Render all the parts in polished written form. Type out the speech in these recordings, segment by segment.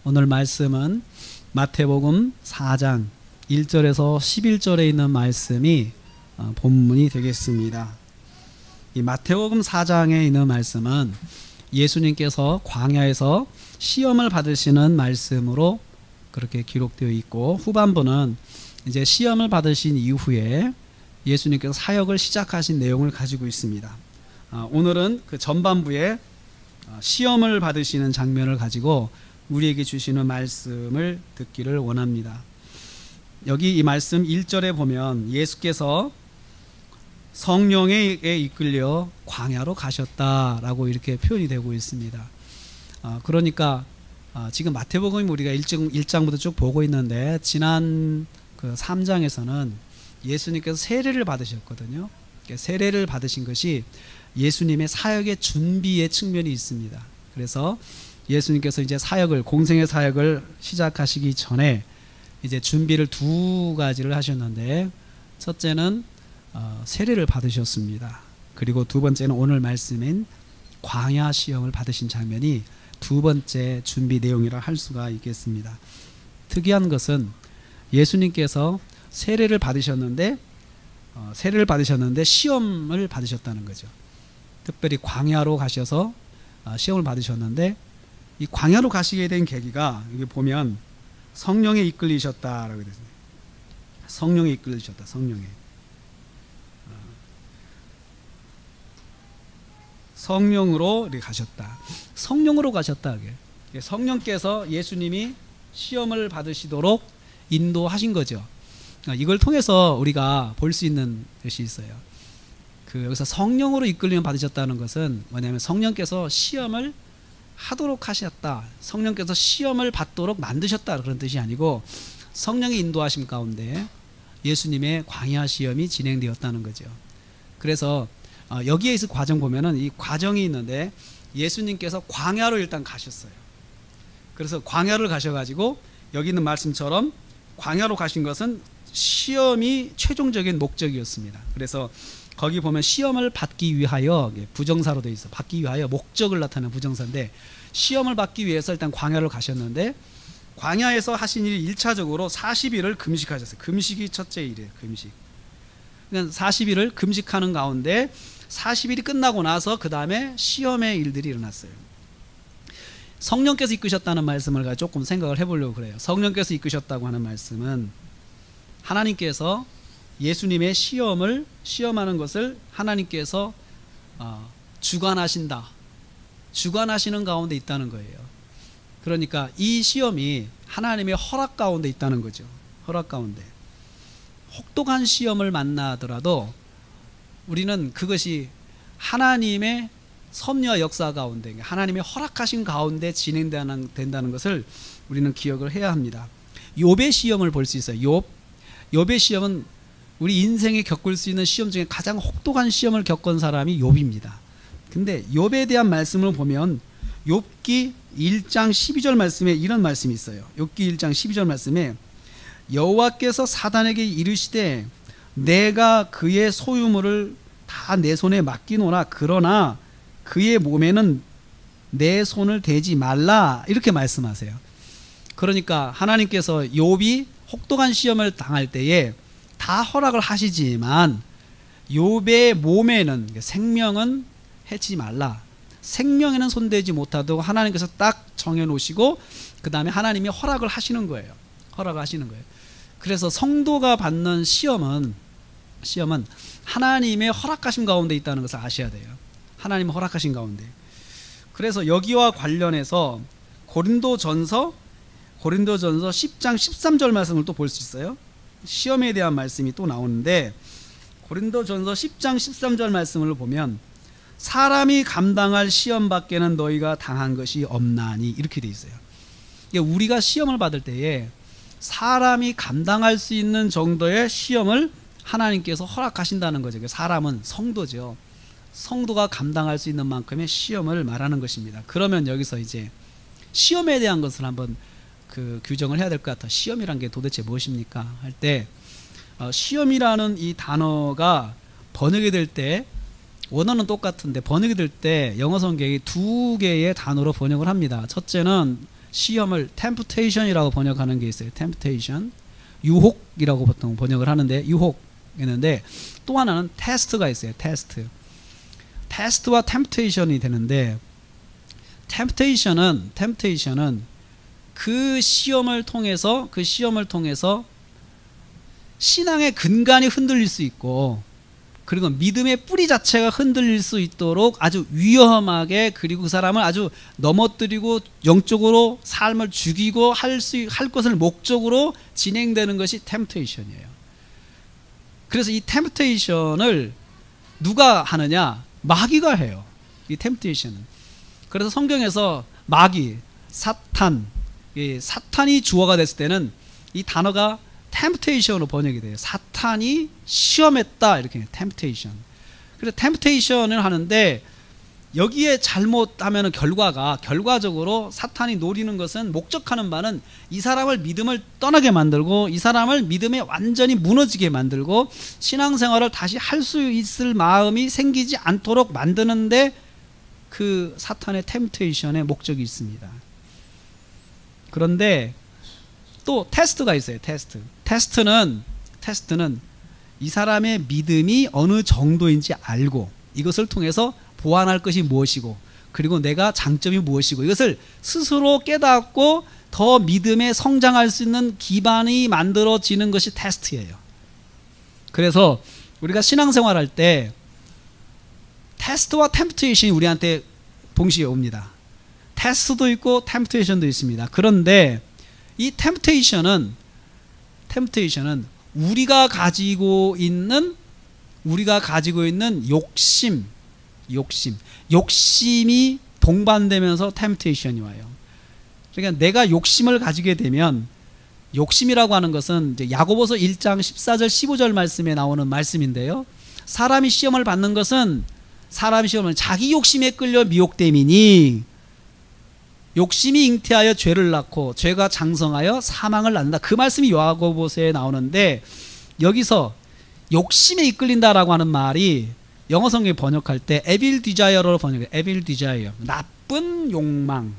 오늘 말씀은 마태복음 4장 1절에서 11절에 있는 말씀이 본문이 되겠습니다. 이 마태복음 4장에 있는 말씀은 예수님께서 광야에서 시험을 받으시는 말씀으로 그렇게 기록되어 있고, 후반부는 이제 시험을 받으신 이후에 예수님께서 사역을 시작하신 내용을 가지고 있습니다. 오늘은 그 전반부에 시험을 받으시는 장면을 가지고 우리에게 주시는 말씀을 듣기를 원합니다. 여기 이 말씀 1절에 보면 예수께서 성령에 이끌려 광야로 가셨다라고 이렇게 표현이 되고 있습니다. 그러니까 지금 마태복음 우리가 1장부터 쭉 보고 있는데, 지난 그 3장에서는 예수님께서 세례를 받으셨거든요. 세례를 받으신 것이 예수님의 사역의 준비의 측면이 있습니다. 그래서 예수님께서 이제 공생의 사역을 시작하시기 전에 이제 준비를 두 가지를 하셨는데, 첫째는 세례를 받으셨습니다. 그리고 두 번째는 오늘 말씀인 광야 시험을 받으신 장면이 두 번째 준비 내용이라 할 수가 있겠습니다. 특이한 것은 예수님께서 세례를 받으셨는데 시험을 받으셨다는 거죠. 특별히 광야로 가셔서 시험을 받으셨는데, 이 광야로 가시게 된 계기가 여기 보면 성령에 이끌리셨다라고 되어 있습니다. 성령에 이끌리셨다. 성령으로 이렇게 가셨다. 성령으로 가셨다. 성령께서 예수님이 시험을 받으시도록 인도하신 거죠. 이걸 통해서 우리가 볼 수 있는 것이 있어요. 여기서 성령으로 이끌림 받으셨다는 것은 뭐냐면, 성령께서 시험을 하도록 하셨다, 성령께서 시험을 받도록 만드셨다, 그런 뜻이 아니고 성령의 인도하심 가운데 예수님의 광야 시험이 진행되었다는 거죠. 그래서 여기에 있을 과정 보면은 이 과정이 있는데, 예수님께서 광야로 일단 가셨어요. 그래서 광야를 가셔가지고 여기 있는 말씀처럼 광야로 가신 것은 시험이 최종적인 목적이었습니다. 그래서 거기 보면 시험을 받기 위하여, 부정사로 되어 있어. 받기 위하여 목적을 나타내는 부정사인데, 시험을 받기 위해서 일단 광야를 가셨는데, 광야에서 하신 일이 1차적으로 40일을 금식하셨어요. 금식이 첫째 일이에요. 금식. 그러니까 40일을 금식하는 가운데 40일이 끝나고 나서 그 다음에 시험의 일들이 일어났어요. 성령께서 이끄셨다는 말씀을 조금 생각을 해보려고 그래요. 성령께서 이끄셨다고 하는 말씀은 하나님께서 예수님의 시험하는 것을 하나님께서 주관하시는 가운데 있다는 거예요. 그러니까 이 시험이 하나님의 허락 가운데 있다는 거죠. 허락 가운데. 혹독한 시험을 만나더라도 우리는 그것이 하나님의 섭리와 역사 가운데, 하나님의 허락하신 가운데 진행된다는 것을 우리는 기억을 해야 합니다. 욥의 시험을 볼 수 있어요. 욥의 시험은 우리 인생에 겪을 수 있는 시험 중에 가장 혹독한 시험을 겪은 사람이 욥입니다. 근데 욥에 대한 말씀을 보면 욥기 1장 12절 말씀에 이런 말씀이 있어요. 욥기 1장 12절 말씀에 여호와께서 사단에게 이르시되 내가 그의 소유물을 다 내 손에 맡기노라, 그러나 그의 몸에는 내 손을 대지 말라, 이렇게 말씀하세요. 그러니까 하나님께서 욥이 혹독한 시험을 당할 때에 다 허락을 하시지만 욥의 몸에는, 생명은 해치지 말라, 생명에는 손대지 못하도록 하나님께서 딱 정해놓으시고 그 다음에 하나님이 허락을 하시는 거예요. 허락을 하시는 거예요. 그래서 성도가 받는 시험은 하나님의 허락하심 가운데 있다는 것을 아셔야 돼요. 하나님의 허락하신 가운데. 그래서 여기와 관련해서 고린도전서 10장 13절 말씀을 또 볼 수 있어요. 시험에 대한 말씀이 또 나오는데, 고린도전서 10장 13절 말씀을 보면 사람이 감당할 시험 밖에는 너희가 당한 것이 없나니, 이렇게 돼 있어요. 우리가 시험을 받을 때에 사람이 감당할 수 있는 정도의 시험을 하나님께서 허락하신다는 거죠. 사람은 성도죠. 성도가 감당할 수 있는 만큼의 시험을 말하는 것입니다. 그러면 여기서 이제 시험에 대한 것을 한번 규정을 해야 될 것 같아요. 시험이란 게 도대체 무엇입니까? 할 때 시험이라는 이 단어가 번역이 될 때 원어는 똑같은데 번역이 될 때 영어 성경이 두 개의 단어로 번역을 합니다. 첫째는 시험을 temptation이라고 번역하는 게 있어요. temptation, 유혹이라고 보통 번역을 하는데, 유혹이었는데, 또 하나는 테스트가 있어요. 테스트와 temptation이 되는데, temptation은 그 시험을 통해서 신앙의 근간이 흔들릴 수 있고, 그리고 믿음의 뿌리 자체가 흔들릴 수 있도록 아주 위험하게, 그리고 그 사람을 아주 넘어뜨리고 영적으로 삶을 죽이고 할 것을 목적으로 진행되는 것이 템테이션이에요. 그래서 이 템테이션을 누가 하느냐? 마귀가 해요. 이 템테이션은. 그래서 성경에서 마귀, 사탄이 주어가 됐을 때는 이 단어가 템테이션으로 번역이 돼요. 사탄이 시험했다, 이렇게 템테이션. 그래서 템테이션을 하는데, 여기에 잘못하면 결과적으로 사탄이 노리는 것은, 목적하는 바는 이 사람을 믿음을 떠나게 만들고, 이 사람을 믿음에 완전히 무너지게 만들고, 신앙생활을 다시 할 수 있을 마음이 생기지 않도록 만드는데, 그 사탄의 템테이션의 목적이 있습니다. 그런데 또 테스트가 있어요. 테스트는 이 사람의 믿음이 어느 정도인지 알고, 이것을 통해서 보완할 것이 무엇이고, 그리고 내가 장점이 무엇이고, 이것을 스스로 깨닫고 더 믿음에 성장할 수 있는 기반이 만들어지는 것이 테스트예요. 그래서 우리가 신앙생활할 때 테스트와 템테이션이 우리한테 동시에 옵니다. 테스트도 있고 템테이션도 있습니다. 그런데 이 템테이션은 우리가 가지고 있는 욕심이 동반되면서 템테이션이 와요. 그러니까 내가 욕심을 가지게 되면, 욕심이라고 하는 것은 이제 야고보서 1장 14절 15절 말씀에 나오는 말씀인데요, 사람이 시험을 받는 것은 자기 욕심에 끌려 미혹됨이니 욕심이 잉태하여 죄를 낳고 죄가 장성하여 사망을 낳는다. 그 말씀이 야고보서에 나오는데, 여기서 욕심에 이끌린다라고 하는 말이 영어 성경에 번역할 때 evil desire로 번역해요. evil desire, 나쁜 욕망.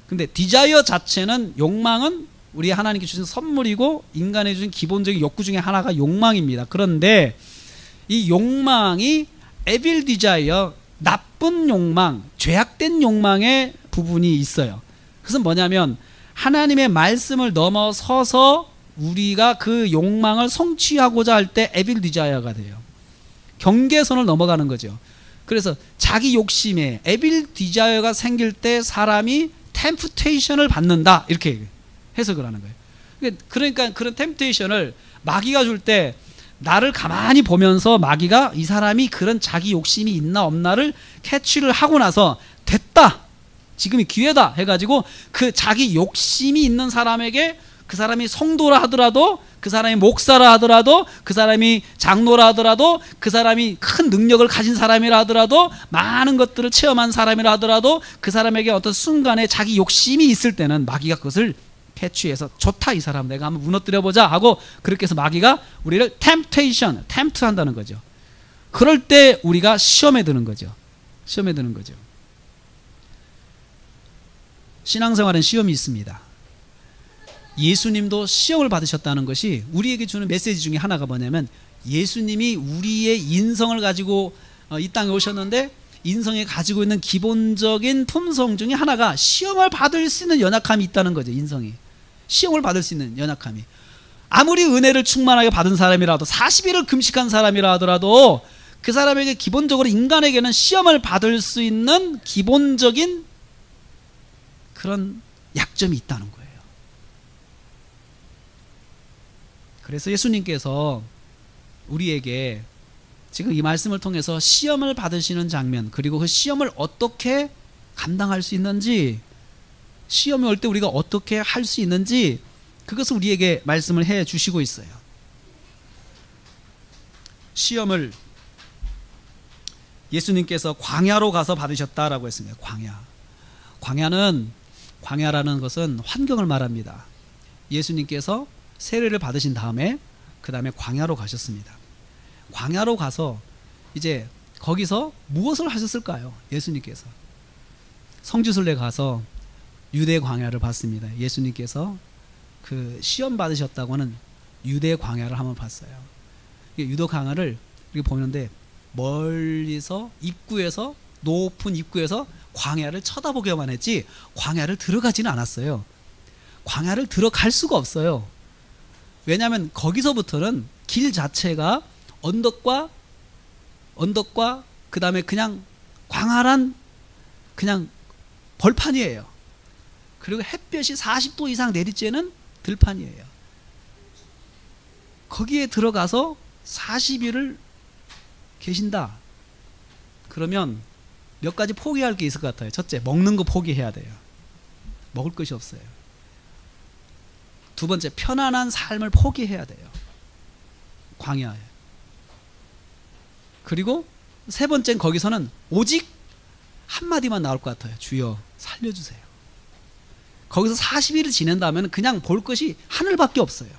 근데 desire 자체는, 욕망은 우리 하나님께 주신 선물이고 인간에 주신 기본적인 욕구 중에 하나가 욕망입니다. 그런데 이 욕망이 evil desire, 나쁜 욕망, 죄악된 욕망의 부분이 있어요. 그것은 뭐냐면, 하나님의 말씀을 넘어서서 우리가 그 욕망을 성취하고자 할 때 evil desire가 돼요. 경계선을 넘어가는 거죠. 그래서 자기 욕심에 evil desire가 생길 때 사람이 temptation을 받는다, 이렇게 해석을 하는 거예요. 그러니까 그런 temptation을 마귀가 줄 때, 나를 가만히 보면서 마귀가 이 사람이 그런 자기 욕심이 있나 없나를 캐치를 하고 나서, 됐다, 지금이 기회다 해가지고 그 자기 욕심이 있는 사람에게, 그 사람이 성도라 하더라도, 그 사람이 목사라 하더라도, 그 사람이 장로라 하더라도, 그 사람이 큰 능력을 가진 사람이라 하더라도, 많은 것들을 체험한 사람이라 하더라도, 그 사람에게 어떤 순간에 자기 욕심이 있을 때는 마귀가 그것을 캐치해서, 좋다, 이 사람 내가 한번 무너뜨려보자 하고, 그렇게 해서 마귀가 우리를 템프트 한다는 거죠. 그럴 때 우리가 시험에 드는 거죠. 신앙생활은 시험이 있습니다. 예수님도 시험을 받으셨다는 것이 우리에게 주는 메시지 중에 하나가 뭐냐면, 예수님이 우리의 인성을 가지고 이 땅에 오셨는데, 인성에 가지고 있는 기본적인 품성 중에 하나가 시험을 받을 수 있는 연약함이 있다는 거죠. 인성이 시험을 받을 수 있는 연약함이, 아무리 은혜를 충만하게 받은 사람이라도, 40일을 금식한 사람이라 하더라도, 그 사람에게 기본적으로, 인간에게는 시험을 받을 수 있는 기본적인 그런 약점이 있다는 거예요. 그래서 예수님께서 우리에게 지금 이 말씀을 통해서 시험을 받으시는 장면, 그리고 그 시험을 어떻게 감당할 수 있는지, 시험이 올 때 우리가 어떻게 할 수 있는지, 그것을 우리에게 말씀을 해 주시고 있어요. 시험을 예수님께서 광야로 가서 받으셨다라고 했습니다. 광야라는 것은 환경을 말합니다. 예수님께서 세례를 받으신 다음에 그 다음에 광야로 가셨습니다. 광야로 가서 이제 거기서 무엇을 하셨을까요? 예수님께서 성지순례 가서 유대 광야를 봤습니다. 예수님께서 그 시험 받으셨다고 하는 유대 광야를 한번 봤어요. 유대 광야를 이렇게 보는데 멀리서 입구에서, 높은 입구에서 광야를 쳐다보기만 했지 광야를 들어가지는 않았어요. 광야를 들어갈 수가 없어요. 왜냐하면 거기서부터는 길 자체가 언덕과 그 다음에 그냥 광활한 그냥 벌판이에요. 그리고 햇볕이 40도 이상 내리쬐는 들판이에요. 거기에 들어가서 40일을 계신다. 그러면 몇 가지 포기할 게 있을 것 같아요. 첫째, 먹는 거 포기해야 돼요. 먹을 것이 없어요. 두 번째, 편안한 삶을 포기해야 돼요. 광야에. 그리고 세 번째는 거기서는 오직 한마디만 나올 것 같아요. 주여 살려주세요. 거기서 40일을 지낸다면 그냥 볼 것이 하늘밖에 없어요.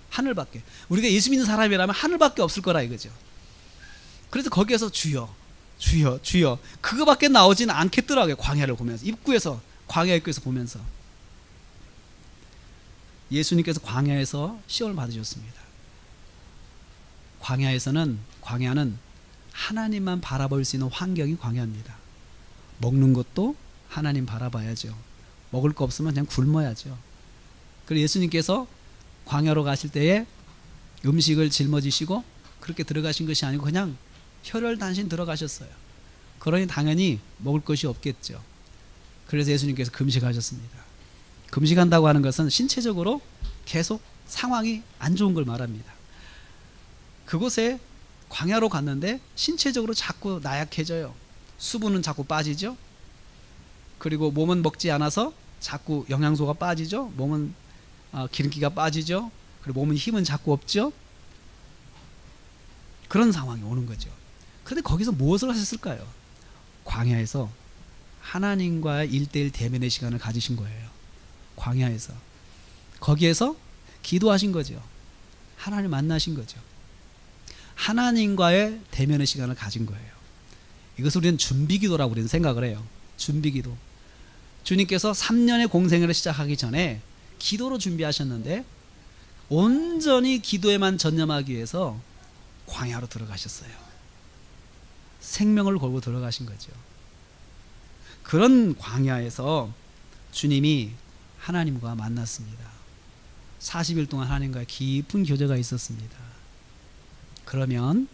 하늘밖에. 우리가 예수 믿는 사람이라면 하늘밖에 없을 거라 이거죠. 그래서 거기에서 주여 주여 주여 그거밖에 나오지는 않겠더라고요. 광야를 보면서, 입구에서, 광야 입구에서 보면서. 예수님께서 광야에서 시험을 받으셨습니다. 광야는 하나님만 바라볼 수 있는 환경이 광야입니다. 먹는 것도 하나님 바라봐야죠. 먹을 거 없으면 그냥 굶어야죠. 그리고 예수님께서 광야로 가실 때에 음식을 짊어지시고 그렇게 들어가신 것이 아니고 그냥 혈혈단신 들어가셨어요. 그러니 당연히 먹을 것이 없겠죠. 그래서 예수님께서 금식하셨습니다. 금식한다고 하는 것은 신체적으로 계속 상황이 안 좋은 걸 말합니다. 그곳에 광야로 갔는데 신체적으로 자꾸 나약해져요. 수분은 자꾸 빠지죠. 그리고 몸은 먹지 않아서 자꾸 영양소가 빠지죠. 몸은 기름기가 빠지죠. 그리고 몸은 힘은 자꾸 없죠. 그런 상황이 오는 거죠. 그런데 거기서 무엇을 하셨을까요? 광야에서 하나님과의 1:1 대면의 시간을 가지신 거예요. 광야에서. 거기에서 기도하신 거죠. 하나님 만나신 거죠. 하나님과의 대면의 시간을 가진 거예요. 이것을 우리는 준비기도라고 우리는 생각을 해요. 준비기도. 주님께서 3년의 공생애를 시작하기 전에 기도로 준비하셨는데 온전히 기도에만 전념하기 위해서 광야로 들어가셨어요. 생명을 걸고 들어가신 거죠. 그런 광야에서 주님이 하나님과 만났습니다. 40일 동안 하나님과의 깊은 교제가 있었습니다. 그러면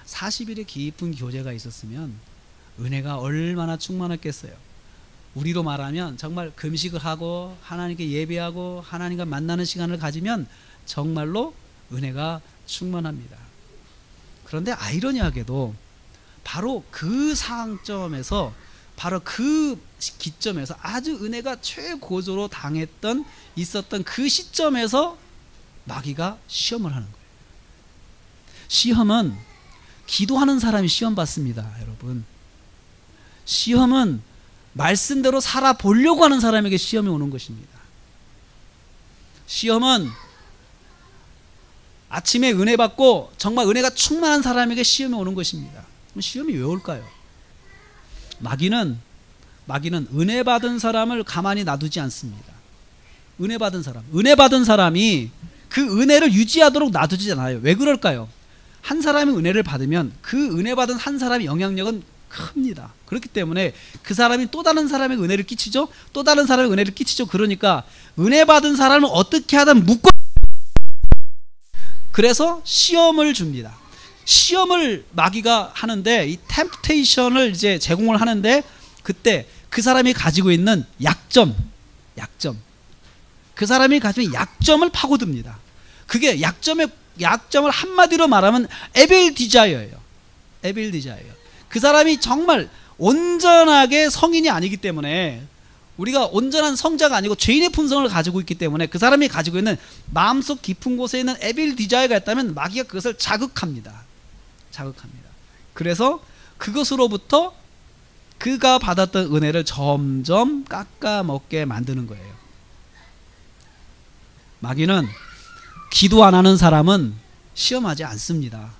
40일의 깊은 교제가 있었으면 은혜가 얼마나 충만했겠어요. 우리로 말하면 정말 금식을 하고 하나님께 예배하고 하나님과 만나는 시간을 가지면 정말로 은혜가 충만합니다. 그런데 아이러니하게도 바로 그 상점에서, 바로 그 기점에서 아주 은혜가 최고조로 있었던 그 시점에서 마귀가 시험을 하는 거예요. 시험은 기도하는 사람이 시험 받습니다, 여러분. 시험은 말씀대로 살아보려고 하는 사람에게 시험이 오는 것입니다. 시험은 아침에 은혜 받고 정말 은혜가 충만한 사람에게 시험이 오는 것입니다. 그럼 시험이 왜 올까요? 마귀는 은혜 받은 사람을 가만히 놔두지 않습니다. 은혜 받은 사람이 그 은혜를 유지하도록 놔두지 않아요. 왜 그럴까요? 한 사람이 은혜를 받으면 그 은혜 받은 한 사람의 영향력은 큽니다. 그렇기 때문에 그 사람이 또 다른 사람에게 은혜를 끼치죠. 또 다른 사람에게 은혜를 끼치죠. 그러니까 은혜 받은 사람을 어떻게 하든 묶어, 그래서 시험을 줍니다. 시험을 마귀가 하는데, 이 템프테이션을 이제 제공을 하는데, 그때 그 사람이 가지고 있는 약점, 그 사람이 가지고 있는 약점을 파고듭니다. 그게 약점을 한마디로 말하면 에빌 디자이어예요. 에빌 디자이어. 그 사람이 정말 온전하게 성인이 아니기 때문에, 우리가 온전한 성자가 아니고 죄인의 품성을 가지고 있기 때문에 그 사람이 가지고 있는 마음속 깊은 곳에 있는 에빌 디자이어가 있다면 마귀가 그것을 자극합니다. 그래서 그것으로부터 그가 받았던 은혜를 점점 깎아먹게 만드는 거예요. 마귀는 기도 안 하는 사람은 시험하지 않습니다.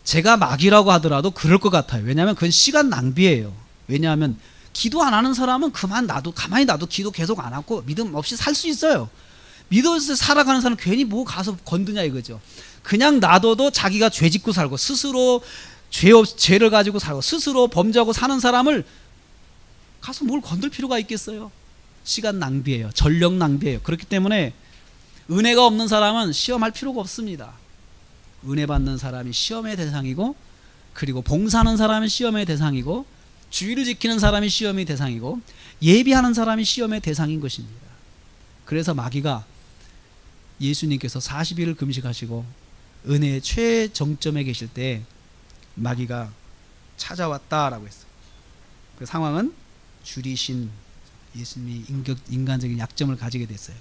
제가 마귀라고 하더라도 그럴 것 같아요. 왜냐하면 그건 시간 낭비예요. 왜냐하면 기도 안 하는 사람은 가만히 놔도 기도 계속 안 하고 믿음 없이 살 수 있어요. 믿음 없이 살아가는 사람은 괜히 뭐 가서 건드냐 이거죠. 그냥 놔둬도 자기가 죄 짓고 살고 스스로 죄를 가지고 살고 스스로 범죄하고 사는 사람을 가서 뭘 건들 필요가 있겠어요. 시간 낭비예요. 전력 낭비예요. 그렇기 때문에 은혜가 없는 사람은 시험할 필요가 없습니다. 은혜 받는 사람이 시험의 대상이고, 그리고 봉사하는 사람이 시험의 대상이고, 주의를 지키는 사람이 시험의 대상이고, 예비하는 사람이 시험의 대상인 것입니다. 그래서 마귀가 예수님께서 40일을 금식하시고 은혜의 최정점에 계실 때 마귀가 찾아왔다라고 했어요. 그 상황은 줄이신, 예수님이 인간적인 약점을 가지게 됐어요.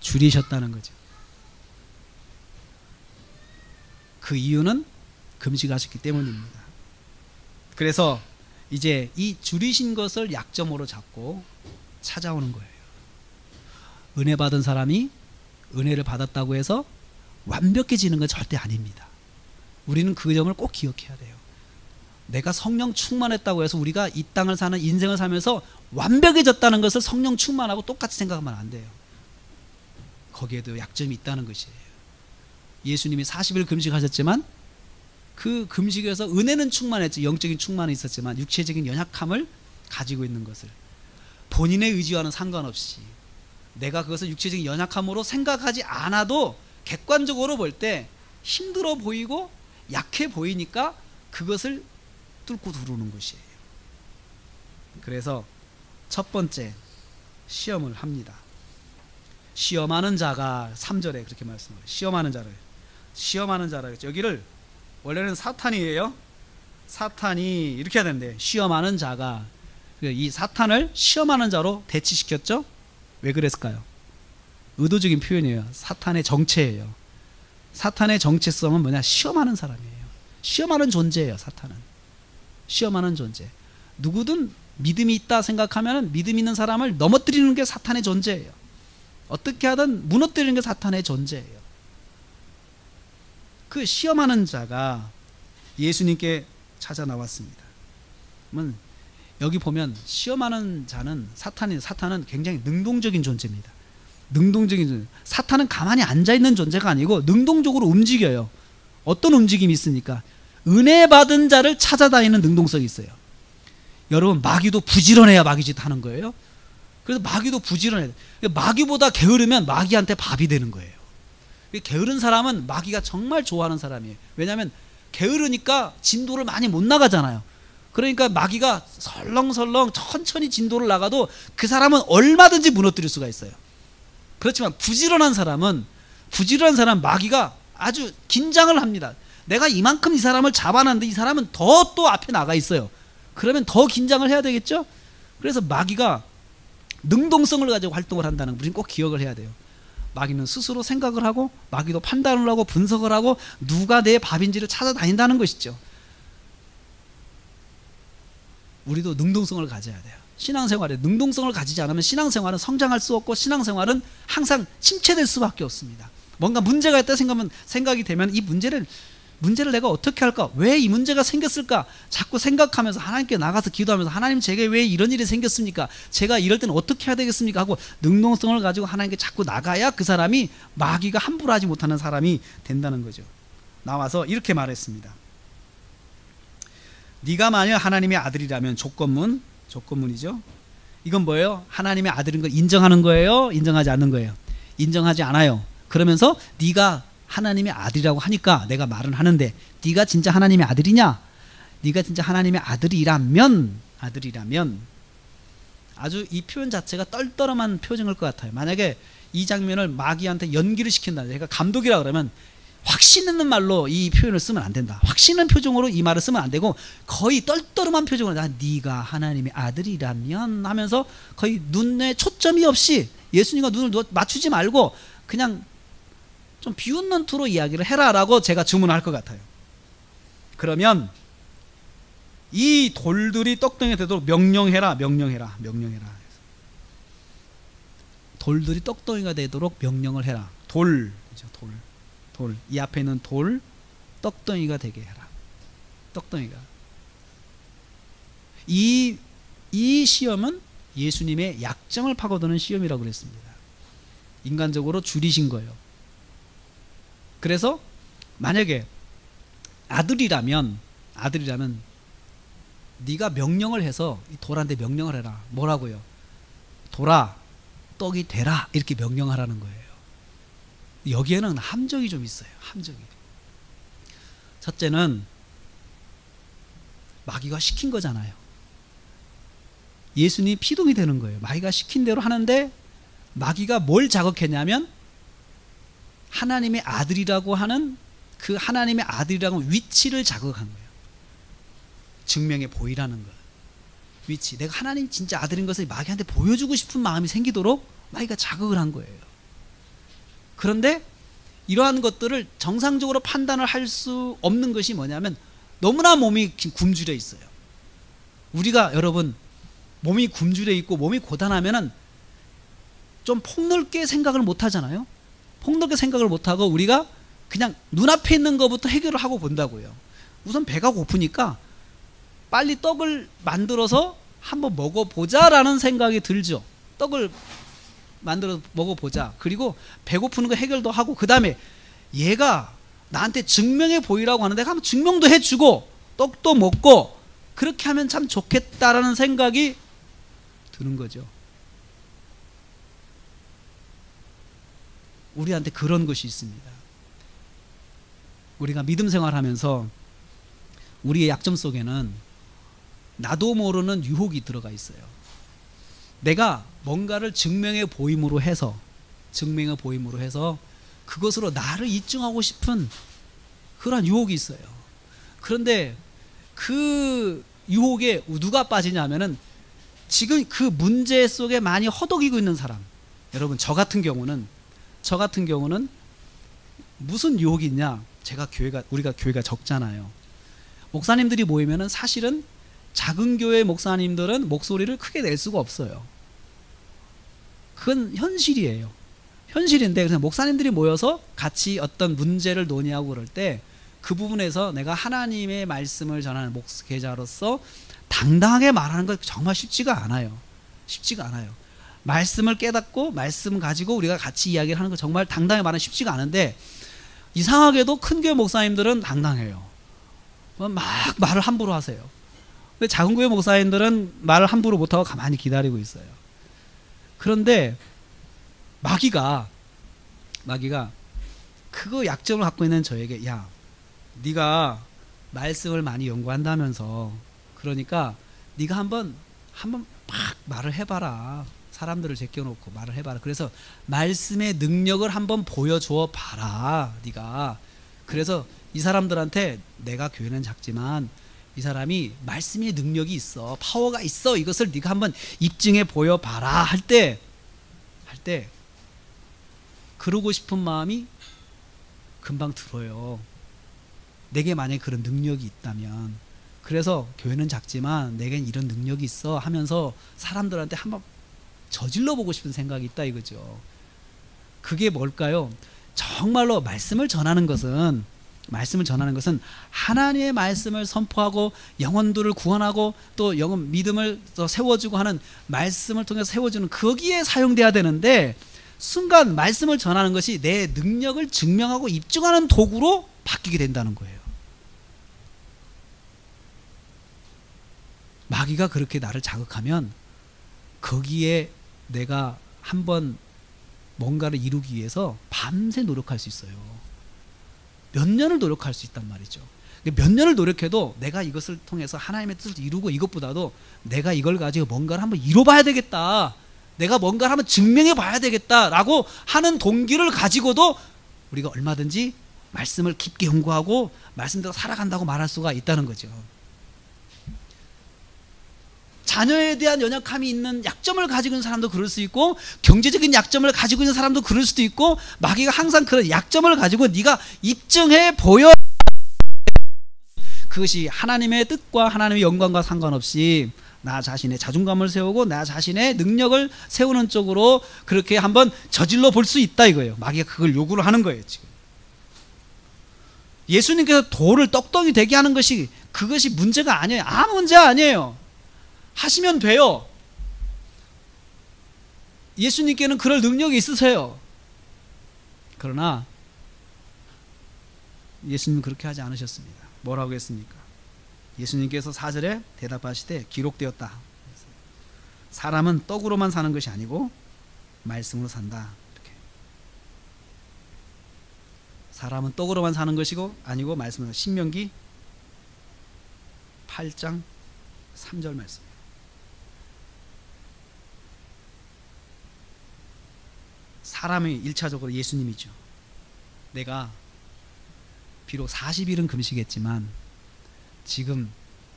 줄이셨다는 거죠. 그 이유는 금식하셨기 때문입니다. 그래서 이제 이 줄이신 것을 약점으로 잡고 찾아오는 거예요. 은혜 받은 사람이 은혜를 받았다고 해서 완벽해지는 건 절대 아닙니다. 우리는 그 점을 꼭 기억해야 돼요. 내가 성령 충만했다고 해서 우리가 이 땅을 사는 인생을 살면서 완벽해졌다는 것을 성령 충만하고 똑같이 생각하면 안 돼요. 거기에도 약점이 있다는 것이에요. 예수님이 40일 금식하셨지만 그 금식에서 은혜는 충만했지, 영적인 충만은 있었지만 육체적인 연약함을 가지고 있는 것을 본인의 의지와는 상관없이 내가 그것을 육체적인 연약함으로 생각하지 않아도 객관적으로 볼 때 힘들어 보이고 약해 보이니까 그것을 뚫고 들어오는 것이에요. 그래서 첫 번째 시험을 합니다. 시험하는 자가 3절에 그렇게 말씀해요. 시험하는 자라 했죠. 여기를 원래는 사탄이에요. 사탄이 이렇게 해야 되는데 시험하는 자가, 이 사탄을 시험하는 자로 대치시켰죠. 왜 그랬을까요? 의도적인 표현이에요. 사탄의 정체예요. 사탄의 정체성은 뭐냐? 시험하는 사람이에요. 시험하는 존재예요. 사탄은 시험하는 존재. 누구든 믿음이 있다 생각하면 믿음 있는 사람을 넘어뜨리는 게 사탄의 존재예요. 어떻게 하든 무너뜨리는 게 사탄의 존재예요. 그 시험하는 자가 예수님께 찾아 나왔습니다. 여기 보면 시험하는 자는 사탄은 굉장히 능동적인 존재입니다. 능동적인 존재. 사탄은 가만히 앉아있는 존재가 아니고 능동적으로 움직여요. 어떤 움직임이 있습니까? 은혜 받은 자를 찾아다니는 능동성이 있어요. 여러분, 마귀도 부지런해야 마귀짓 하는 거예요. 그래서 마귀도 부지런해야 돼요. 마귀보다 게으르면 마귀한테 밥이 되는 거예요. 게으른 사람은 마귀가 정말 좋아하는 사람이에요. 왜냐하면 게으르니까 진도를 많이 못 나가잖아요. 그러니까 마귀가 설렁설렁 천천히 진도를 나가도 그 사람은 얼마든지 무너뜨릴 수가 있어요. 그렇지만 부지런한 사람 마귀가 아주 긴장을 합니다. 내가 이만큼 이 사람을 잡아놨는데 이 사람은 더 또 앞에 나가 있어요. 그러면 더 긴장을 해야 되겠죠. 그래서 마귀가 능동성을 가지고 활동을 한다는 거 우리는 꼭 기억을 해야 돼요. 마귀는 스스로 생각을 하고 마귀도 판단을 하고 분석을 하고 누가 내 밥인지를 찾아다닌다는 것이죠. 우리도 능동성을 가져야 돼요. 신앙생활에 능동성을 가지지 않으면 신앙생활은 성장할 수 없고 신앙생활은 항상 침체될 수밖에 없습니다. 뭔가 문제가 있다 생각이 되면 이 문제를 내가 어떻게 할까? 왜 이 문제가 생겼을까? 자꾸 생각하면서 하나님께 나가서 기도하면서 하나님, 제게 왜 이런 일이 생겼습니까? 제가 이럴 때는 어떻게 해야 되겠습니까? 하고 능동성을 가지고 하나님께 자꾸 나가야 그 사람이 마귀가 함부로 하지 못하는 사람이 된다는 거죠. 나와서 이렇게 말했습니다. 네가 만약 하나님의 아들이라면, 조건문이죠. 이건 뭐예요? 하나님의 아들인 걸 인정하는 거예요? 인정하지 않는 거예요? 인정하지 않아요. 그러면서 네가 하나님의 아들이라고 하니까 내가 말은 하는데, 네가 진짜 하나님의 아들이냐? 네가 진짜 하나님의 아들이라면 아주 이 표현 자체가 떨떠름한 표정일 것 같아요. 만약에 이 장면을 마귀한테 연기를 시킨다, 제가 감독이라 그러면 확신 있는 말로 이 표현을 쓰면 안 된다. 확신 있는 표정으로 이 말을 쓰면 안 되고 거의 떨떠름한 표정으로 네가 하나님의 아들이라면 하면서 거의 눈에 초점이 없이 예수님과 눈을 맞추지 말고 그냥 좀 비웃는 투로 이야기를 해라라고 제가 주문할 것 같아요. 그러면 이 돌들이 떡덩이가 되도록 명령해라. 돌들이 떡덩이가 되도록 명령을 해라. 돌. 이 앞에 있는 돌, 떡덩이가 되게 해라. 떡덩이가. 이 이 시험은 예수님의 약점을 파고드는 시험이라고 그랬습니다. 인간적으로 줄이신 거예요. 그래서 만약에 아들이라면 네가 명령을 해서 돌한테 명령을 해라. 뭐라고요? 돌아, 떡이 되라. 이렇게 명령하라는 거예요. 여기에는 함정이 좀 있어요. 함정이. 첫째는 마귀가 시킨 거잖아요. 예수님이 피동이 되는 거예요. 마귀가 시킨 대로 하는데 마귀가 뭘 자극했냐면 하나님의 아들이라고 하는 그 하나님의 아들이라고 하는 위치를 자극한 거예요. 증명해 보이라는 거. 위치. 내가 하나님 진짜 아들인 것을 마귀한테 보여주고 싶은 마음이 생기도록 마귀가 자극을 한 거예요. 그런데 이러한 것들을 정상적으로 판단을 할 수 없는 것이 뭐냐면 너무나 몸이 굶주려 있어요. 우리가 여러분 몸이 굶주려 있고 몸이 고단하면은 좀 폭넓게 생각을 못 하잖아요. 폭넓게 생각을 못 하고 우리가 그냥 눈앞에 있는 것부터 해결을 하고 본다고요. 우선 배가 고프니까 빨리 떡을 만들어서 한번 먹어보자라는 생각이 들죠. 떡을 만들어서 먹어보자. 그리고 배고프는 거 해결도 하고 그 다음에 얘가 나한테 증명해 보이라고 하는데 한번 증명도 해주고 떡도 먹고 그렇게 하면 참 좋겠다라는 생각이 드는 거죠. 우리한테 그런 것이 있습니다. 우리가 믿음 생활하면서 우리의 약점 속에는 나도 모르는 유혹이 들어가 있어요. 내가 뭔가를 증명해 보임으로 해서 그것으로 나를 입증하고 싶은 그런 유혹이 있어요. 그런데 그 유혹에 누가 빠지냐면은 지금 그 문제 속에 많이 허덕이고 있는 사람. 여러분 저 같은 경우는 무슨 유혹이 있냐? 우리가 교회가 적잖아요. 목사님들이 모이면은 사실은 작은 교회 목사님들은 목소리를 크게 낼 수가 없어요. 그건 현실이에요. 현실인데 그래서 목사님들이 모여서 같이 어떤 문제를 논의하고 그럴 때 그 부분에서 내가 하나님의 말씀을 전하는 목회자로서 당당하게 말하는 건 정말 쉽지가 않아요. 말씀을 깨닫고 말씀 가지고 우리가 같이 이야기를 하는 거 정말 당당하게 말하는 쉽지가 않은데 이상하게도 큰 교회 목사님들은 당당해요. 막 말을 함부로 하세요. 근데 작은 교회 목사님들은 말을 함부로 못하고 가만히 기다리고 있어요. 그런데 마귀가 그거 약점을 갖고 있는 저에게 야, 네가 말씀을 많이 연구한다면서 그러니까 네가 한번 막 말을 해봐라. 사람들을 제껴놓고 말을 해봐라. 그래서 말씀의 능력을 한번 보여줘 봐라. 네가. 그래서 이 사람들한테 내가 교회는 작지만 이 사람이 말씀의 능력이 있어. 파워가 있어. 이것을 네가 한번 입증해 보여봐라. 할 때 그러고 싶은 마음이 금방 들어요. 내게 만약에 그런 능력이 있다면. 그래서 교회는 작지만 내겐 이런 능력이 있어 하면서 사람들한테 한번 저질러 보고 싶은 생각이 있다 이거죠. 그게 뭘까요? 정말로 말씀을 전하는 것은 하나님의 말씀을 선포하고 영혼들을 구원하고 또 영혼 믿음을 또 세워주고 하는 말씀을 통해서 세워주는 거기에 사용돼야 되는데 순간 말씀을 전하는 것이 내 능력을 증명하고 입증하는 도구로 바뀌게 된다는 거예요. 마귀가 그렇게 나를 자극하면 거기에 내가 한번 뭔가를 이루기 위해서 밤새 노력할 수 있어요. 몇 년을 노력할 수 있단 말이죠. 몇 년을 노력해도 내가 이것을 통해서 하나님의 뜻을 이루고 이것보다도 내가 이걸 가지고 뭔가를 한번 이뤄봐야 되겠다. 내가 뭔가를 한번 증명해 봐야 되겠다라고 하는 동기를 가지고도 우리가 얼마든지 말씀을 깊게 연구하고 말씀대로 살아간다고 말할 수가 있다는 거죠. 자녀에 대한 연약함이 있는 약점을 가지고 있는 사람도 그럴 수 있고 경제적인 약점을 가지고 있는 사람도 그럴 수도 있고 마귀가 항상 그런 약점을 가지고 네가 입증해 보여. 그것이 하나님의 뜻과 하나님의 영광과 상관없이 나 자신의 자존감을 세우고 나 자신의 능력을 세우는 쪽으로 그렇게 한번 저질러 볼 수 있다 이거예요. 마귀가 그걸 요구를 하는 거예요. 지금 예수님께서 돌을 떡떡이 되게 하는 것이 그것이 문제가 아니에요. 아무 문제 아니에요. 하시면 돼요. 예수님께는 그럴 능력이 있으세요. 그러나 예수님은 그렇게 하지 않으셨습니다. 뭐라고 했습니까? 예수님께서 4절에 대답하시되 기록되었다. 사람은 떡으로만 사는 것이 아니고 말씀으로 산다. 이렇게. 사람은 떡으로만 사는 것이고 아니고 말씀으로. 신명기 8장 3절 말씀. 사람이 1차적으로 예수님이죠. 내가 비록 40일은 금식했지만 지금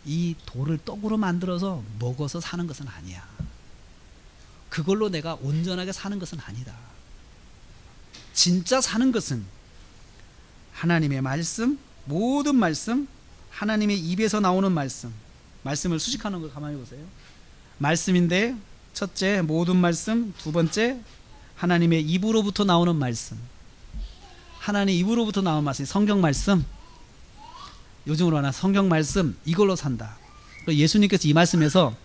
이 돌을 떡으로 만들어서 먹어서 사는 것은 아니야. 그걸로 내가 온전하게 사는 것은 아니다. 진짜 사는 것은 하나님의 말씀, 모든 말씀, 하나님의 입에서 나오는 말씀, 말씀을 수식하는 거 가만히 보세요. 말씀인데 첫째 모든 말씀, 두 번째 하나님의 입으로부터 나오는 말씀. 하나님 입으로부터 나오는 말씀, 성경 말씀. 요즘으로 하나 성경 말씀, 이걸로 산다. 예수님께서 이 말씀에서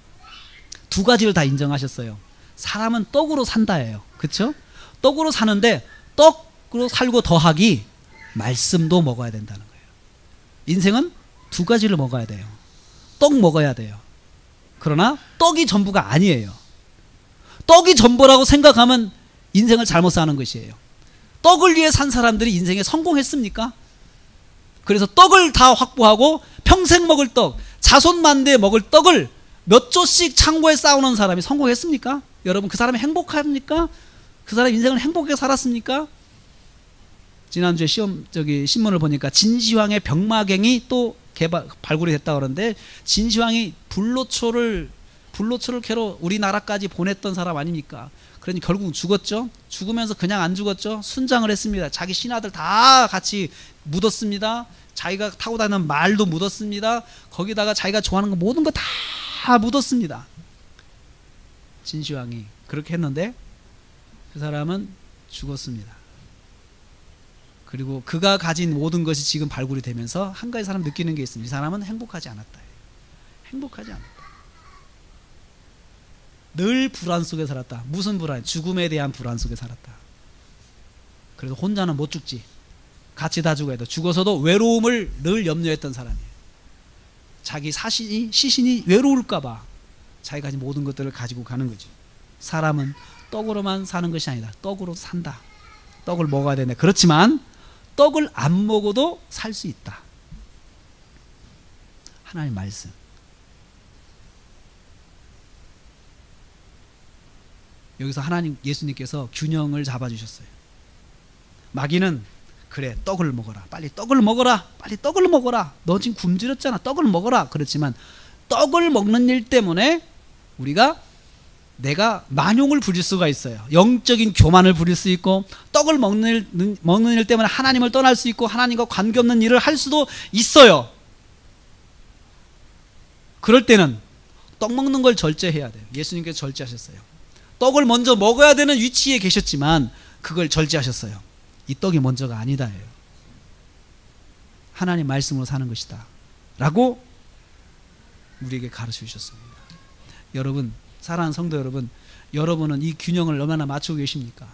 두 가지를 다 인정하셨어요. 사람은 떡으로 산다예요. 그렇죠? 떡으로 사는데 떡으로 살고 더하기 말씀도 먹어야 된다는 거예요. 인생은 두 가지를 먹어야 돼요. 떡 먹어야 돼요. 그러나 떡이 전부가 아니에요. 떡이 전부라고 생각하면 인생을 잘못 사는 것이에요. 떡을 위해 산 사람들이 인생에 성공했습니까? 그래서 떡을 다 확보하고 평생 먹을 떡, 자손만대 먹을 떡을 몇 조씩 창고에 쌓아놓은 사람이 성공했습니까? 여러분, 그 사람이 행복합니까? 그 사람 인생을 행복하게 살았습니까? 지난주에 신문을 보니까 진시황의 병마갱이 또 발굴이 됐다고 그러는데, 진시황이 불로초를 캐러 우리나라까지 보냈던 사람 아닙니까? 그러니 결국 죽었죠. 죽으면서 그냥 안 죽었죠. 순장을 했습니다. 자기 신하들 다 같이 묻었습니다. 자기가 타고 다니는 말도 묻었습니다. 거기다가 자기가 좋아하는 거 모든 거 다 묻었습니다. 진시황이 그렇게 했는데 그 사람은 죽었습니다. 그리고 그가 가진 모든 것이 지금 발굴이 되면서 한 가지 사람 느끼는 게 있습니다. 이 사람은 행복하지 않았다. 행복하지 않았다. 늘 불안 속에 살았다. 무슨 불안? 죽음에 대한 불안 속에 살았다. 그래서 혼자는 못 죽지. 같이 다 죽어야 돼. 죽어서도 외로움을 늘 염려했던 사람이에요. 자기 시신이 외로울까봐 자기가 가진 모든 것들을 가지고 가는 거죠. 사람은 떡으로만 사는 것이 아니다. 떡으로 산다. 떡을 먹어야 되네. 그렇지만 떡을 안 먹어도 살 수 있다. 하나님 말씀. 여기서 하나님 예수님께서 균형을 잡아주셨어요. 마귀는 그래 떡을 먹어라. 빨리 떡을 먹어라. 빨리 떡을 먹어라. 너 지금 굶주렸잖아. 떡을 먹어라. 그렇지만 떡을 먹는 일 때문에 내가 만용을 부릴 수가 있어요. 영적인 교만을 부릴 수 있고, 떡을 먹는 일 때문에 하나님을 떠날 수 있고, 하나님과 관계없는 일을 할 수도 있어요. 그럴 때는 떡 먹는 걸 절제해야 돼요. 예수님께서 절제하셨어요. 떡을 먼저 먹어야 되는 위치에 계셨지만 그걸 절제하셨어요. 이 떡이 먼저가 아니다예요. 하나님 말씀으로 사는 것이다 라고 우리에게 가르쳐 주셨습니다. 여러분, 사랑하는 성도 여러분, 여러분은 이 균형을 얼마나 맞추고 계십니까?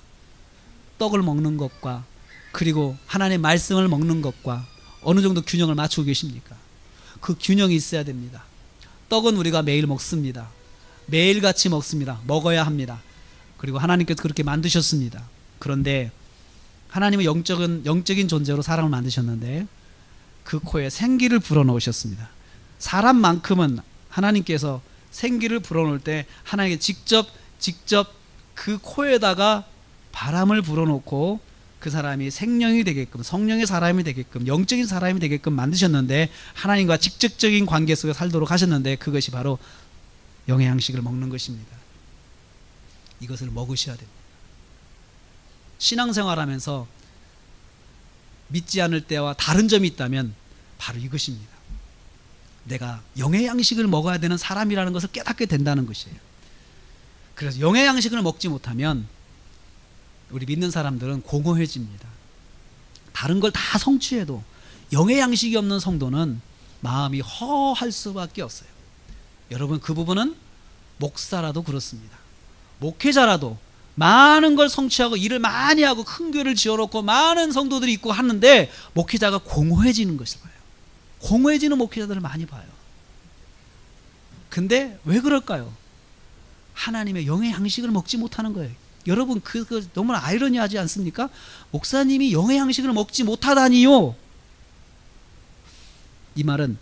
떡을 먹는 것과 그리고 하나님의 말씀을 먹는 것과 어느 정도 균형을 맞추고 계십니까? 그 균형이 있어야 됩니다. 떡은 우리가 매일 먹습니다. 매일같이 먹습니다. 먹어야 합니다. 그리고 하나님께서 그렇게 만드셨습니다. 그런데 하나님은 영적인 존재로 사람을 만드셨는데 그 코에 생기를 불어넣으셨습니다. 사람만큼은 하나님께서 생기를 불어넣을 때 하나님께 직접 그 코에다가 바람을 불어넣고 그 사람이 생명이 되게끔, 성령의 사람이 되게끔, 영적인 사람이 되게끔 만드셨는데, 하나님과 직접적인 관계 속에 살도록 하셨는데, 그것이 바로 영의 양식을 먹는 것입니다. 이것을 먹으셔야 됩니다. 신앙생활하면서 믿지 않을 때와 다른 점이 있다면 바로 이것입니다. 내가 영의 양식을 먹어야 되는 사람이라는 것을 깨닫게 된다는 것이에요. 그래서 영의 양식을 먹지 못하면 우리 믿는 사람들은 공허해집니다. 다른 걸 다 성취해도 영의 양식이 없는 성도는 마음이 허할 수밖에 없어요. 여러분, 그 부분은 목사라도 그렇습니다. 목회자라도 많은 걸 성취하고 일을 많이 하고 큰 교회를 지어놓고 많은 성도들이 있고 하는데 목회자가 공허해지는 것을 봐요. 공허해지는 목회자들을 많이 봐요. 근데 왜 그럴까요? 하나님의 영의 양식을 먹지 못하는 거예요. 여러분 그거 너무나 아이러니하지 않습니까? 목사님이 영의 양식을 먹지 못하다니요. 이 말은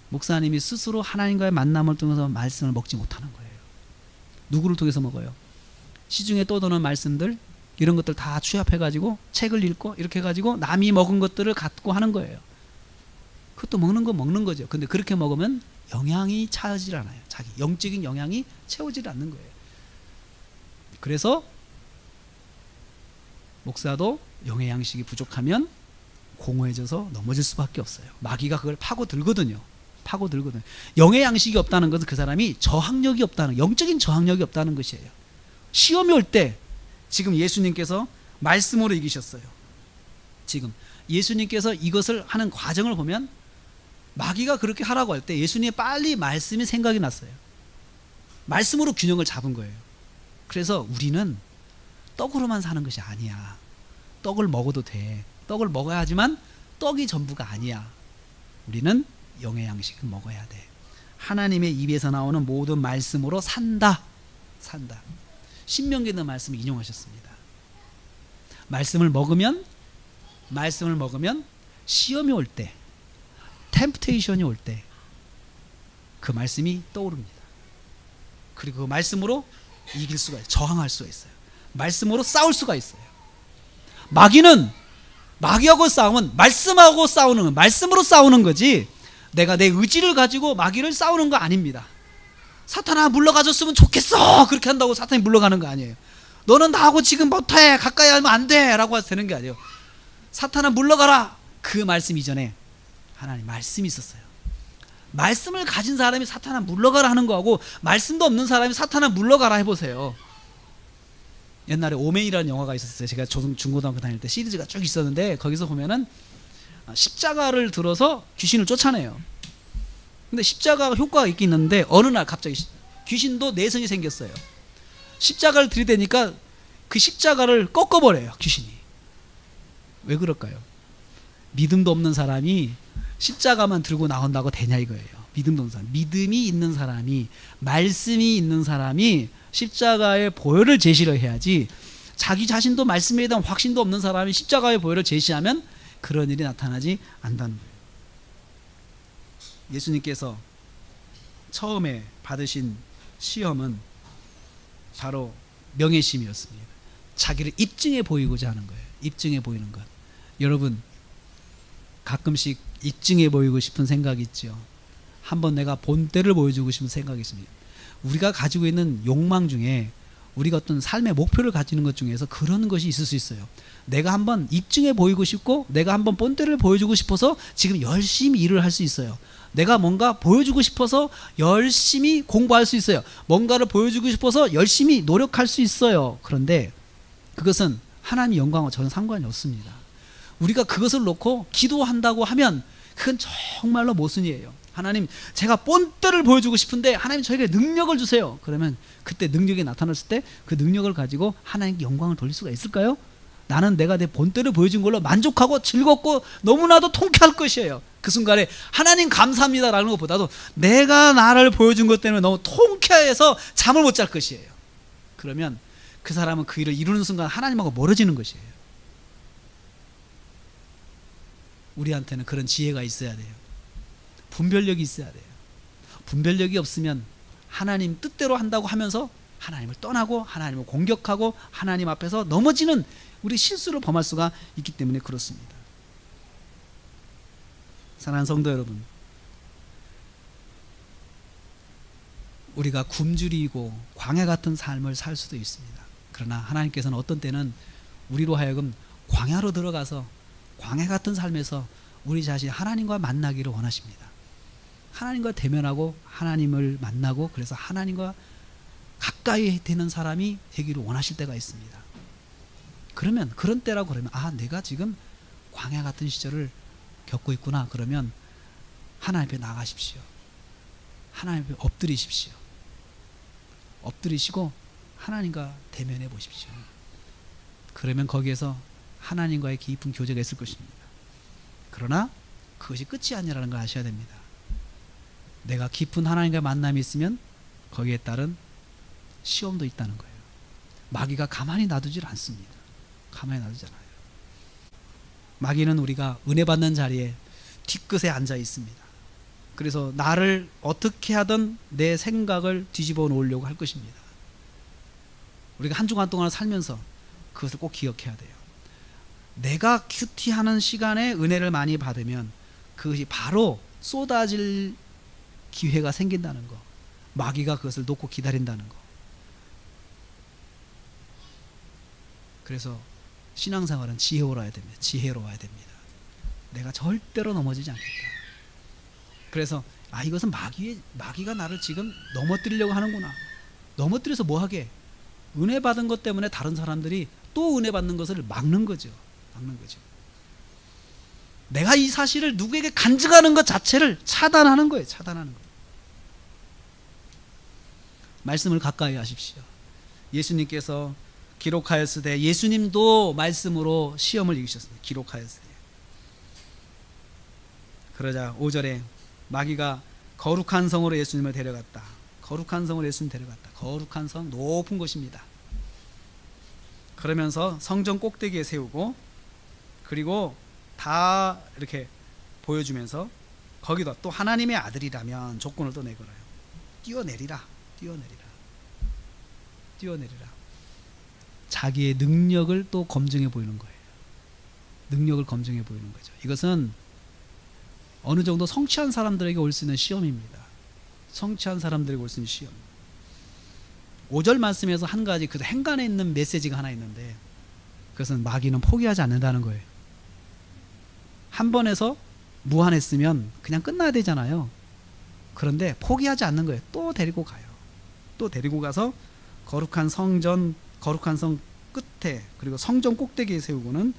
목사님이 스스로 하나님과의 만남을 통해서 말씀을 먹지 못하는 거예요. 누구를 통해서 먹어요? 시중에 떠도는 말씀들 이런 것들 다 취합해가지고 책을 읽고 이렇게 해가지고 남이 먹은 것들을 갖고 하는 거예요. 그것도 먹는 건 먹는 거죠. 근데 그렇게 먹으면 영양이 차지질 않아요. 자기 영적인 영양이 채워지지 않는 거예요. 그래서 목사도 영의 양식이 부족하면 공허해져서 넘어질 수밖에 없어요. 마귀가 그걸 파고들거든요. 영의 양식이 없다는 것은 그 사람이 저항력이 없다는, 영적인 저항력이 없다는 것이에요. 시험이 올 때 지금 예수님께서 말씀으로 이기셨어요. 지금 예수님께서 이것을 하는 과정을 보면 마귀가 그렇게 하라고 할 때 예수님의 빨리 말씀이 생각이 났어요. 말씀으로 균형을 잡은 거예요. 그래서 우리는 떡으로만 사는 것이 아니야. 떡을 먹어도 돼. 떡을 먹어야 하지만 떡이 전부가 아니야. 우리는 영의 양식을 먹어야 돼. 하나님의 입에서 나오는 모든 말씀으로 산다. 신명기의 말씀을 인용하셨습니다. 말씀을 먹으면 시험이 올 때, 템프테이션이 올 때 그 말씀이 떠오릅니다. 그리고 그 말씀으로 이길 수가 있어요. 저항할 수가 있어요. 말씀으로 싸울 수가 있어요. 마귀하고 싸움은 말씀하고 싸우는 거예요. 말씀으로 싸우는 거지 내가 내 의지를 가지고 마귀를 싸우는 거 아닙니다. 사탄아 물러가줬으면 좋겠어 그렇게 한다고 사탄이 물러가는 거 아니에요. 너는 나하고 지금 못해 가까이 하면 안 돼 라고 해서 되는 게 아니에요. 사탄아 물러가라. 그 말씀 이전에 하나님 말씀이 있었어요. 말씀을 가진 사람이 사탄아 물러가라 하는 거하고 말씀도 없는 사람이 사탄아 물러가라 해보세요. 옛날에 오맨이라는 영화가 있었어요. 제가 중고등학교 다닐 때 시리즈가 쭉 있었는데 거기서 보면은 십자가를 들어서 귀신을 쫓아내요. 근데 십자가가 효과가 있긴 있는데 어느 날 갑자기 귀신도 내성이 생겼어요. 십자가를 들이대니까 그 십자가를 꺾어버려요. 귀신이. 왜 그럴까요? 믿음도 없는 사람이 십자가만 들고 나온다고 되냐 이거예요. 믿음도 없는 사람. 믿음이 있는 사람이, 말씀이 있는 사람이 십자가의 보혈을 제시를 해야지, 자기 자신도 말씀에 대한 확신도 없는 사람이 십자가의 보혈을 제시하면 그런 일이 나타나지 않는다는 거예요. 예수님께서 처음에 받으신 시험은 바로 명예심이었습니다. 자기를 입증해 보이고자 하는 거예요. 입증해 보이는 것. 여러분 가끔씩 입증해 보이고 싶은 생각이 있죠. 한번 내가 본때를 보여주고 싶은 생각이 있습니다. 우리가 가지고 있는 욕망 중에 우리가 어떤 삶의 목표를 가지는 것 중에서 그런 것이 있을 수 있어요. 내가 한번 입증해 보이고 싶고 내가 한번 본때를 보여주고 싶어서 지금 열심히 일을 할 수 있어요. 내가 뭔가 보여주고 싶어서 열심히 공부할 수 있어요. 뭔가를 보여주고 싶어서 열심히 노력할 수 있어요. 그런데 그것은 하나님 영광과 전혀 상관이 없습니다. 우리가 그것을 놓고 기도한다고 하면 그건 정말로 모순이에요. 하나님 제가 본때를 보여주고 싶은데 하나님 저에게 능력을 주세요. 그러면 그때 능력이 나타났을 때 그 능력을 가지고 하나님께 영광을 돌릴 수가 있을까요? 나는 내가 내 본때를 보여준 걸로 만족하고 즐겁고 너무나도 통쾌할 것이에요. 그 순간에 하나님 감사합니다라는 것보다도 내가 나를 보여준 것 때문에 너무 통쾌해서 잠을 못 잘 것이에요. 그러면 그 사람은 그 일을 이루는 순간 하나님하고 멀어지는 것이에요. 우리한테는 그런 지혜가 있어야 돼요. 분별력이 있어야 돼요. 분별력이 없으면 하나님 뜻대로 한다고 하면서 하나님을 떠나고 하나님을 공격하고 하나님 앞에서 넘어지는 우리 실수를 범할 수가 있기 때문에 그렇습니다. 사랑하는 성도 여러분, 우리가 굶주리고 광야 같은 삶을 살 수도 있습니다. 그러나 하나님께서는 어떤 때는 우리로 하여금 광야로 들어가서 광야 같은 삶에서 우리 자신 하나님과 만나기를 원하십니다. 하나님과 대면하고 하나님을 만나고 그래서 하나님과 가까이 되는 사람이 되기를 원하실 때가 있습니다. 그러면 그런 때라고 그러면 내가 지금 광야 같은 시절을 겪고 있구나. 그러면 하나님 앞에 나가십시오. 하나님 앞에 엎드리십시오. 엎드리시고 하나님과 대면해 보십시오. 그러면 거기에서 하나님과의 깊은 교제가 있을 것입니다. 그러나 그것이 끝이 아니라는 걸 아셔야 됩니다. 내가 깊은 하나님과의 만남이 있으면 거기에 따른 시험도 있다는 거예요. 마귀가 가만히 놔두질 않습니다. 가만히 놔두지 않아요. 마귀는 우리가 은혜 받는 자리에 뒤끝에 앉아 있습니다. 그래서 나를 어떻게 하든 내 생각을 뒤집어 놓으려고 할 것입니다. 우리가 한 주간 동안 살면서 그것을 꼭 기억해야 돼요. 내가 큐티하는 시간에 은혜를 많이 받으면 그것이 바로 쏟아질 기회가 생긴다는 거, 마귀가 그것을 놓고 기다린다는 거. 그래서 신앙생활은 지혜로워야 됩니다. 지혜로워야 됩니다. 내가 절대로 넘어지지 않겠다. 그래서 이것은 마귀가 나를 지금 넘어뜨리려고 하는구나. 넘어뜨려서 뭐 하게? 은혜 받은 것 때문에 다른 사람들이 또 은혜 받는 것을 막는 거죠. 막는 거죠. 내가 이 사실을 누구에게 간증하는 것 자체를 차단하는 거예요. 차단하는 거예요. 말씀을 가까이 하십시오. 예수님께서 기록하였으되, 예수님도 말씀으로 시험을 이기셨습니다. 기록하였으되. 그러자 5절에 마귀가 거룩한 성으로 예수님을 데려갔다. 거룩한 성으로 예수님 데려갔다. 거룩한 성, 높은 곳입니다. 그러면서 성전 꼭대기에 세우고, 그리고 다 이렇게 보여주면서 거기다 또 하나님의 아들이라면 조건을 또 내걸어요. 뛰어내리라. 뛰어내리라. 뛰어내리라. 자기의 능력을 또 검증해 보이는 거예요. 능력을 검증해 보이는 거죠. 이것은 어느 정도 성취한 사람들에게 올 수 있는 시험입니다. 성취한 사람들에게 올 수 있는 시험. 5절 말씀에서 한 가지 그 행간에 있는 메시지가 하나 있는데, 그것은 마귀는 포기하지 않는다는 거예요. 한 번 해서 무한했으면 그냥 끝나야 되잖아요. 그런데 포기하지 않는 거예요. 또 데리고 가요. 또 데리고 가서 거룩한 성전, 거룩한 성 끝에, 그리고 성전 꼭대기에 세우고는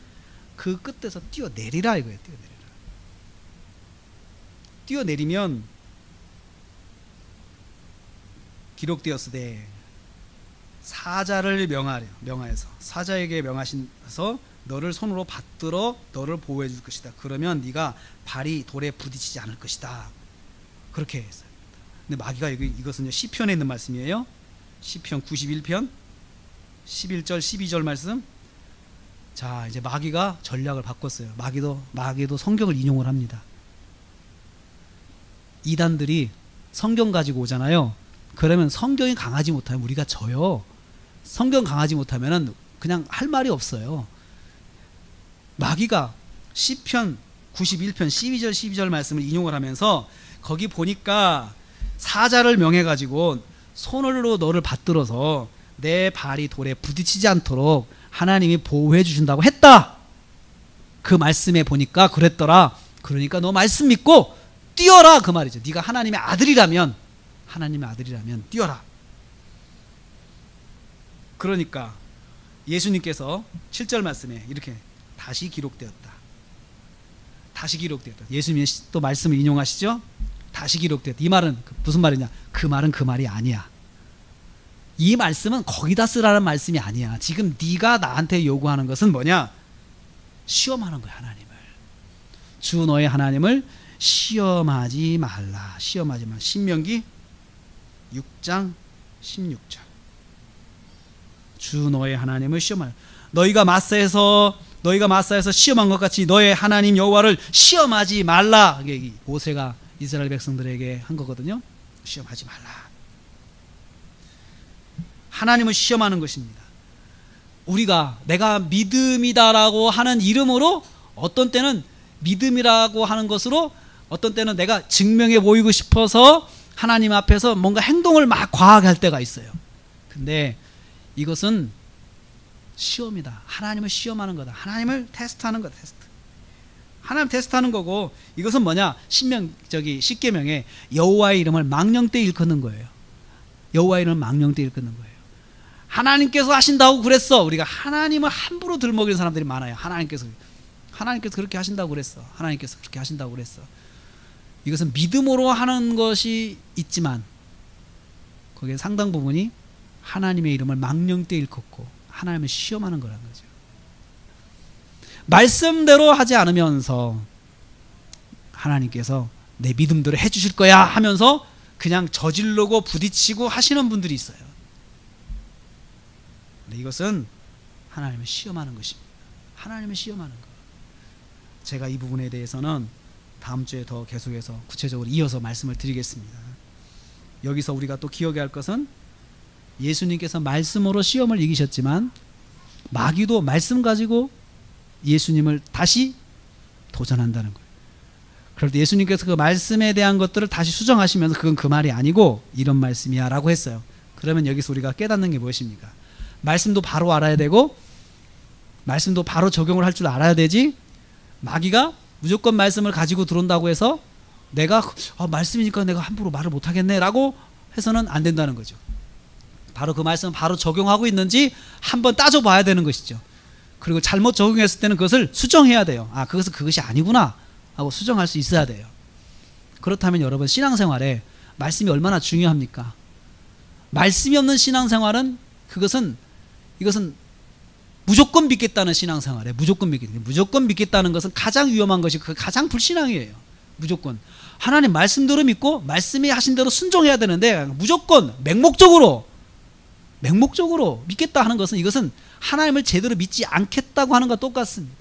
그 끝에서 뛰어내리라 이거예요. 뛰어내리라. 뛰어내리면 기록되었으되 사자를 명하여서 사자에게 명하셔서 너를 손으로 받들어 너를 보호해 줄 것이다. 그러면 네가 발이 돌에 부딪히지 않을 것이다. 그렇게 했어요. 근데 마귀가 이것은 시편에 있는 말씀이에요. 시편 91편 11절 12절 말씀. 자, 이제 마귀가 전략을 바꿨어요. 마귀도 성경을 인용을 합니다. 이단들이 성경 가지고 오잖아요. 그러면 성경이 강하지 못하면 우리가 져요. 성경 강하지 못하면은 그냥 할 말이 없어요. 마귀가 시편 91편 12절 12절 말씀을 인용을 하면서 거기 보니까 사자를 명해가지고 손으로 너를 받들어서 내 발이 돌에 부딪히지 않도록 하나님이 보호해 주신다고 했다. 그 말씀에 보니까 그랬더라. 그러니까 너 말씀 믿고 뛰어라 그 말이죠. 네가 하나님의 아들이라면 뛰어라. 그러니까 예수님께서 7절 말씀에 이렇게 다시 기록되었다. 다시 기록되었다. 예수님이 또 말씀을 인용하시죠. 다시 기록되었다. 이 말은 무슨 말이냐? 그 말은 그 말이 아니야. 이 말씀은 거기다 쓰라는 말씀이 아니야. 지금 네가 나한테 요구하는 것은 뭐냐? 시험하는 거야. 하나님을. 주 너의 하나님을 시험하지 말라. 시험하지 말라. 신명기 6장 16절. 주 너의 하나님을 시험하라. 너희가 마사에서 시험한 것 같이 너의 하나님 여호와를 시험하지 말라. 이게 모세가 이스라엘 백성들에게 한 거거든요. 시험하지 말라. 하나님을 시험하는 것입니다. 우리가 내가 믿음이다라고 하는 이름으로 어떤 때는 믿음이라고 하는 것으로 어떤 때는 내가 증명해 보이고 싶어서 하나님 앞에서 뭔가 행동을 막 과하게 할 때가 있어요. 근데 이것은 시험이다. 하나님을 시험하는 거다. 하나님을 테스트하는 거다. 하나님 테스트하는 거고, 이것은 뭐냐? 십계명에 여호와의 이름을 망령때 일컫는 거예요. 여호와의 이름을 망령때 일컫는 거예요. 하나님께서 하신다고 그랬어. 우리가 하나님을 함부로 들먹이는 사람들이 많아요. 하나님께서 그렇게 하신다고 그랬어. 하나님께서 그렇게 하신다고 그랬어. 이것은 믿음으로 하는 것이 있지만 거기에 상당 부분이 하나님의 이름을 망령되이 일컫고 하나님을 시험하는 거란 거죠. 말씀대로 하지 않으면서 하나님께서 내 믿음대로 해주실 거야 하면서 그냥 저지르고 부딪히고 하시는 분들이 있어요. 근데 이것은 하나님을 시험하는 것입니다. 하나님을 시험하는 것. 제가 이 부분에 대해서는 다음 주에 더 계속해서 구체적으로 이어서 말씀을 드리겠습니다. 여기서 우리가 또 기억해야 할 것은 예수님께서 말씀으로 시험을 이기셨지만 마귀도 말씀 가지고 예수님을 다시 도전한다는 거예요. 그럴 때 예수님께서 그 말씀에 대한 것들을 다시 수정하시면서 그건 그 말이 아니고 이런 말씀이야 라고 했어요. 그러면 여기서 우리가 깨닫는 게 무엇입니까? 말씀도 바로 알아야 되고 말씀도 바로 적용을 할 줄 알아야 되지, 마귀가 무조건 말씀을 가지고 들어온다고 해서 내가 말씀이니까 내가 함부로 말을 못하겠네 라고 해서는 안 된다는 거죠. 바로 그 말씀을 바로 적용하고 있는지 한번 따져봐야 되는 것이죠. 그리고 잘못 적용했을 때는 그것을 수정해야 돼요. 그것은 그것이 아니구나 하고 수정할 수 있어야 돼요. 그렇다면 여러분, 신앙생활에 말씀이 얼마나 중요합니까? 말씀이 없는 신앙생활은 이것은 무조건 믿겠다는 신앙생활에 무조건 믿겠다는 것은 가장 위험한 것이 가장 불신앙이에요. 무조건 하나님 말씀대로 믿고 말씀이 하신 대로 순종해야 되는데 무조건 맹목적으로 믿겠다 하는 것은 이것은 하나님을 제대로 믿지 않겠다고 하는 것과 똑같습니다.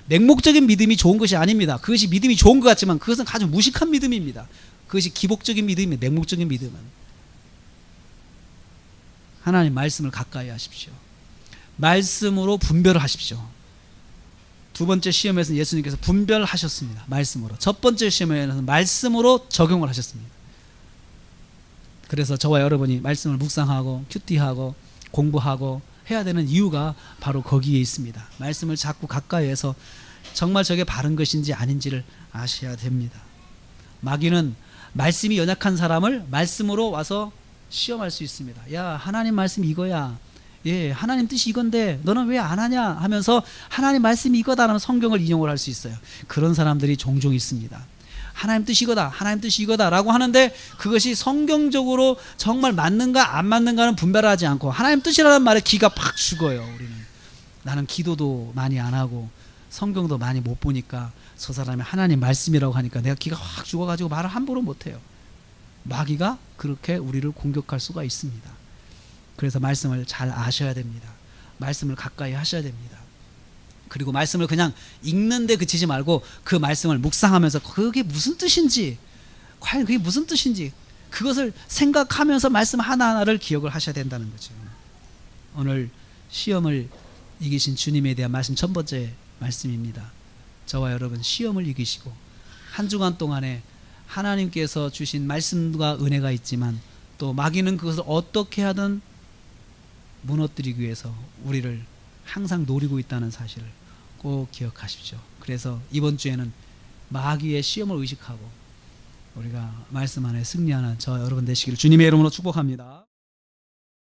맹목적인 믿음이 좋은 것이 아닙니다. 그것이 믿음이 좋은 것 같지만 그것은 아주 무식한 믿음입니다. 그것이 기복적인 믿음입니다. 맹목적인 믿음은. 하나님 말씀을 가까이 하십시오. 말씀으로 분별을 하십시오. 두 번째 시험에서는 예수님께서 분별하셨습니다. 말씀으로. 첫 번째 시험에서는 말씀으로 적용을 하셨습니다. 그래서 저와 여러분이 말씀을 묵상하고 큐티하고 공부하고 해야 되는 이유가 바로 거기에 있습니다. 말씀을 자꾸 가까이에서 정말 저게 바른 것인지 아닌지를 아셔야 됩니다. 마귀는 말씀이 연약한 사람을 말씀으로 와서 시험할 수 있습니다. 야, 하나님 말씀 이거야. 예, 하나님 뜻이 이건데 너는 왜 안 하냐 하면서 하나님 말씀이 이거다라는 성경을 인용을 할 수 있어요. 그런 사람들이 종종 있습니다. 하나님 뜻이 이거다, 하나님 뜻이 이거다 라고 하는데 그것이 성경적으로 정말 맞는가 안 맞는가는 분별하지 않고 하나님 뜻이라는 말에 기가 팍 죽어요. 우리는 나는 기도도 많이 안 하고 성경도 많이 못 보니까 저 사람이 하나님 말씀이라고 하니까 내가 기가 확 죽어가지고 말을 함부로 못해요. 마귀가 그렇게 우리를 공격할 수가 있습니다. 그래서 말씀을 잘 아셔야 됩니다. 말씀을 가까이 하셔야 됩니다. 그리고 말씀을 그냥 읽는데 그치지 말고 그 말씀을 묵상하면서 그게 무슨 뜻인지, 과연 그게 무슨 뜻인지 그것을 생각하면서 말씀 하나하나를 기억을 하셔야 된다는 거죠. 오늘 시험을 이기신 주님에 대한 말씀 첫 번째 말씀입니다. 저와 여러분 시험을 이기시고 한 주간 동안에 하나님께서 주신 말씀과 은혜가 있지만 또 마귀는 그것을 어떻게 하든 무너뜨리기 위해서 우리를 항상 노리고 있다는 사실을 꼭 기억하십시오. 그래서 이번 주에는 마귀의 시험을 의식하고 우리가 말씀 안에 승리하는 저 여러분 되시기를 주님의 이름으로 축복합니다.